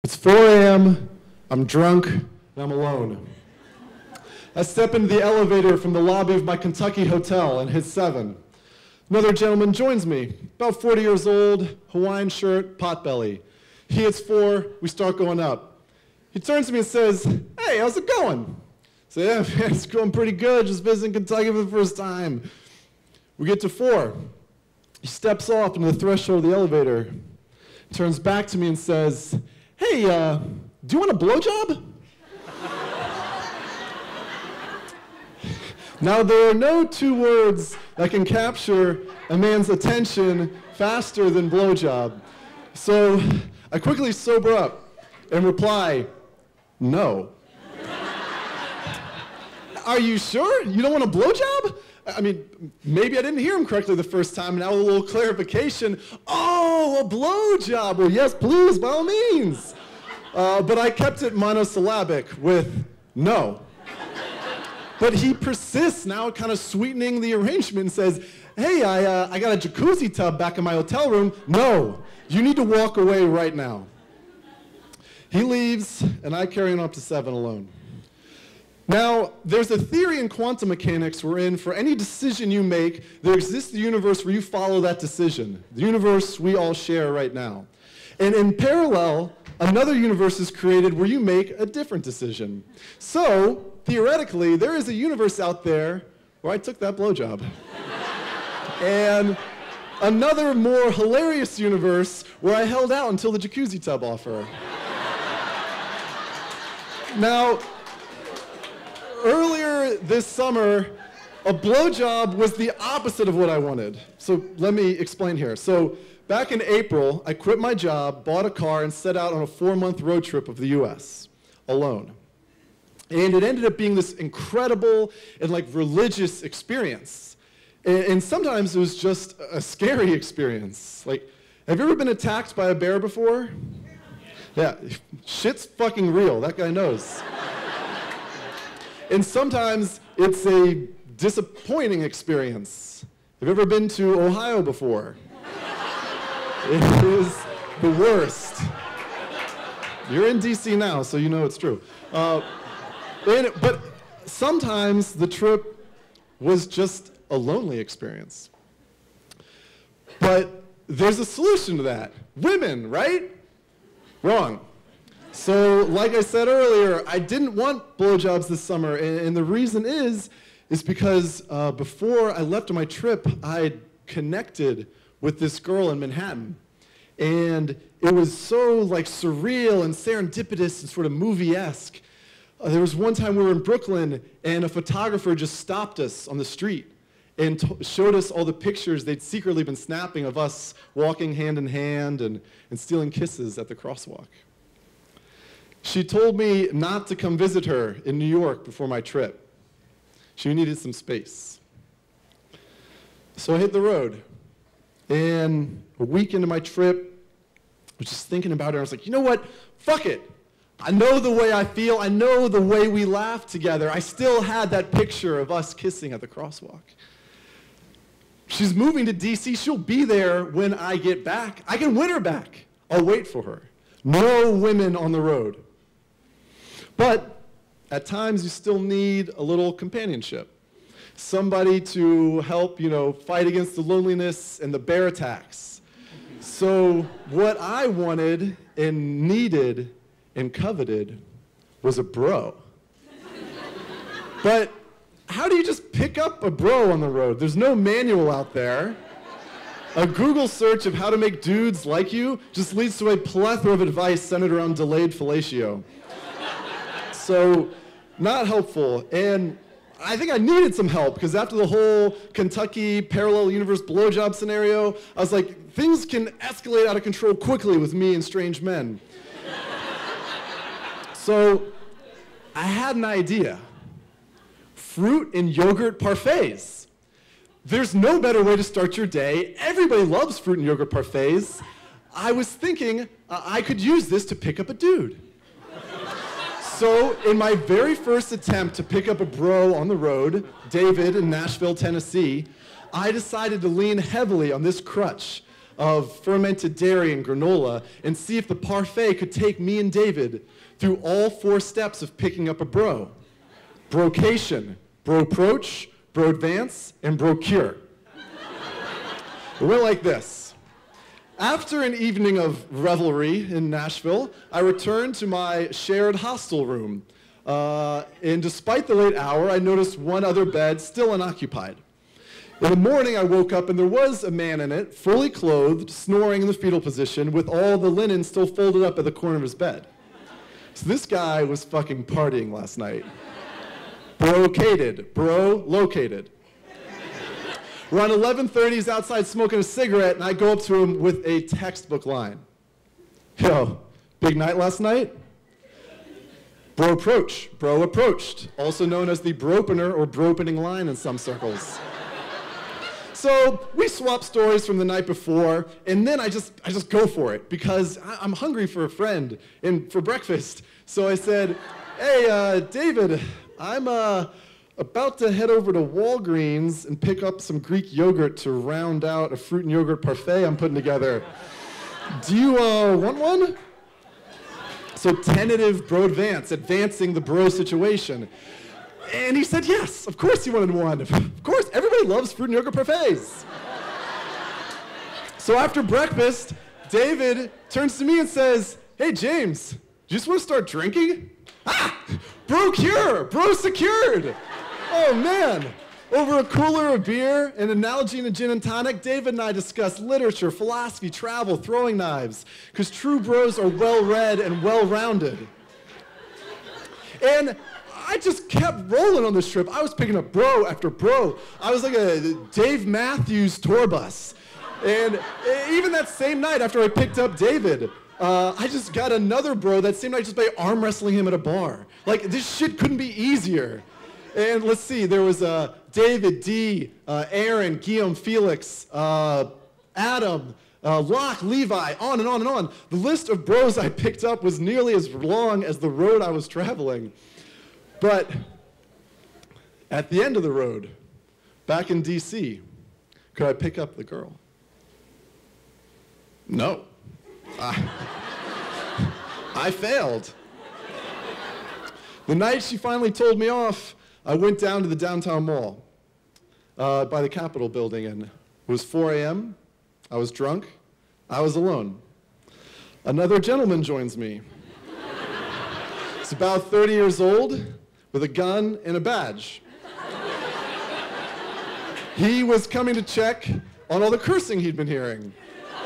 It's 4 a.m., I'm drunk, and I'm alone. I step into the elevator from the lobby of my Kentucky hotel and hit 7. Another gentleman joins me, about 40 years old, Hawaiian shirt, potbelly. He hits 4, we start going up. He turns to me and says, "Hey, how's it going?" I say, "Yeah, man, it's going pretty good, just visiting Kentucky for the first time." We get to 4. He steps off into the threshold of the elevator, turns back to me and says, "Hey, do you want a blowjob?" Now, there are no 2 words that can capture a man's attention faster than blowjob. So I quickly sober up and reply, "No." "Are you sure? You don't want a blowjob?" I mean, maybe I didn't hear him correctly the first time. Now with a little clarification, "Oh, a blowjob. Well, yes, please, by all means." But I kept it monosyllabic with "no." But he persists, now kind of sweetening the arrangement, and says, "Hey, I got a jacuzzi tub back in my hotel room." "No, you need to walk away right now." He leaves, and I carry on up to 7 alone. Now, there's a theory in quantum mechanics wherein for any decision you make, there exists a universe where you follow that decision, the universe we all share right now. And in parallel, another universe is created where you make a different decision. So, theoretically, there is a universe out there where I took that blowjob. And another more hilarious universe where I held out until the jacuzzi tub offer. Now, earlier this summer, a blowjob was the opposite of what I wanted. So let me explain here. So back in April, I quit my job, bought a car, and set out on a 4-month road trip of the US, alone. And it ended up being this incredible and like religious experience. And sometimes it was just a scary experience. Like, have you ever been attacked by a bear before? Yeah, shit's fucking real, that guy knows. And sometimes it's a disappointing experience. Have you ever been to Ohio before? It is the worst. You're in DC now, so you know it's true. But sometimes the trip was just a lonely experience. But there's a solution to that. Women, right? Wrong. So, like I said earlier, I didn't want blowjobs this summer, and the reason is because before I left on my trip, I connected with this girl in Manhattan. And it was so like surreal and serendipitous and sort of movie-esque. There was one time we were in Brooklyn, and a photographer just stopped us on the street and showed us all the pictures they'd secretly been snapping of us walking hand in hand and stealing kisses at the crosswalk. She told me not to come visit her in New York before my trip. She needed some space. So I hit the road, and a week into my trip, I was just thinking about her. I was like, you know what? Fuck it. I know the way I feel. I know the way we laughed together. I still had that picture of us kissing at the crosswalk. She's moving to DC. She'll be there when I get back. I can win her back. I'll wait for her. No women on the road. But at times you still need a little companionship. Somebody to help, fight against the loneliness and the bear attacks. So what I wanted and needed and coveted was a bro. But how do you just pick up a bro on the road? There's no manual out there. A Google search of how to make dudes like you just leads to a plethora of advice centered around delayed fellatio. So, not helpful. And I think I needed some help, because after the whole Kentucky parallel universe blowjob scenario, I was like, things can escalate out of control quickly with me and strange men. So I had an idea. Fruit and yogurt parfaits. There's no better way to start your day. Everybody loves fruit and yogurt parfaits. I was thinking I could use this to pick up a dude. So in my very first attempt to pick up a bro on the road, David in Nashville, Tennessee, I decided to lean heavily on this crutch. of fermented dairy and granola and see if the parfait could take me and David through all 4 steps of picking up a bro. Brocation, bro-approach, bro-advance, and bro-cure. It went like this. After an evening of revelry in Nashville, I returned to my shared hostel room. And despite the late hour, I noticed one other bed still unoccupied. In the morning, I woke up and there was a man in it, fully clothed, snoring in the fetal position, with all the linen still folded up at the corner of his bed. So this guy was fucking partying last night. Brocated, bro located. Around 11:30, he's outside smoking a cigarette, and I go up to him with a textbook line. Yo, big night last night? Bro approached, also known as the bropener or bropening line in some circles. So we swap stories from the night before, and then I just go for it because I'm hungry for a friend and for breakfast. So I said, hey, David, I'm about to head over to Walgreens and pick up some Greek yogurt to round out a fruit and yogurt parfait I'm putting together. Do you want one? So tentative bro advance, advancing the bro situation. And he said yes, of course he wanted one. Of course, everybody loves fruit and yogurt parfaits. So after breakfast, David turns to me and says, hey James, do you just want to start drinking? Ah, bro cure, bro secured. Oh man. Over a cooler of beer, an analogy and a gin and tonic, David and I discussed literature, philosophy, travel, throwing knives, because true bros are well-read and well-rounded. And I just kept rolling on this trip. I was picking up bro after bro. I was like a Dave Matthews tour bus. And even that same night after I picked up David, I just got another bro that same night just by arm wrestling him at a bar. Like, this shit couldn't be easier. And let's see, there was David, D, Aaron, Guillaume, Felix, Adam, Locke, Levi, on and on and on. The list of bros I picked up was nearly as long as the road I was traveling. But at the end of the road, back in DC, could I pick up the girl? No. I failed. The night she finally told me off, I went down to the downtown mall by the Capitol building, and it was 4 a.m. I was drunk. I was alone. Another gentleman joins me. He's about 30 years old, with a gun and a badge. He was coming to check on all the cursing he'd been hearing.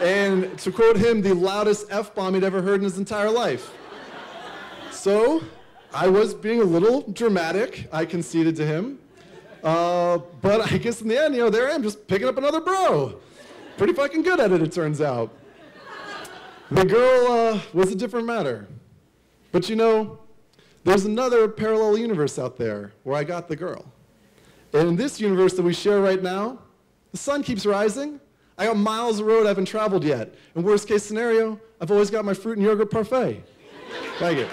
And to quote him, the loudest F-bomb he'd ever heard in his entire life. So I was being a little dramatic. I conceded to him. But I guess in the end, there I am, just picking up another bro. Pretty fucking good at it, it turns out. The girl was a different matter. But there's another parallel universe out there where I got the girl. And in this universe that we share right now, the sun keeps rising. I got miles of road I haven't traveled yet. And worst case scenario, I've always got my fruit and yogurt parfait. Thank you.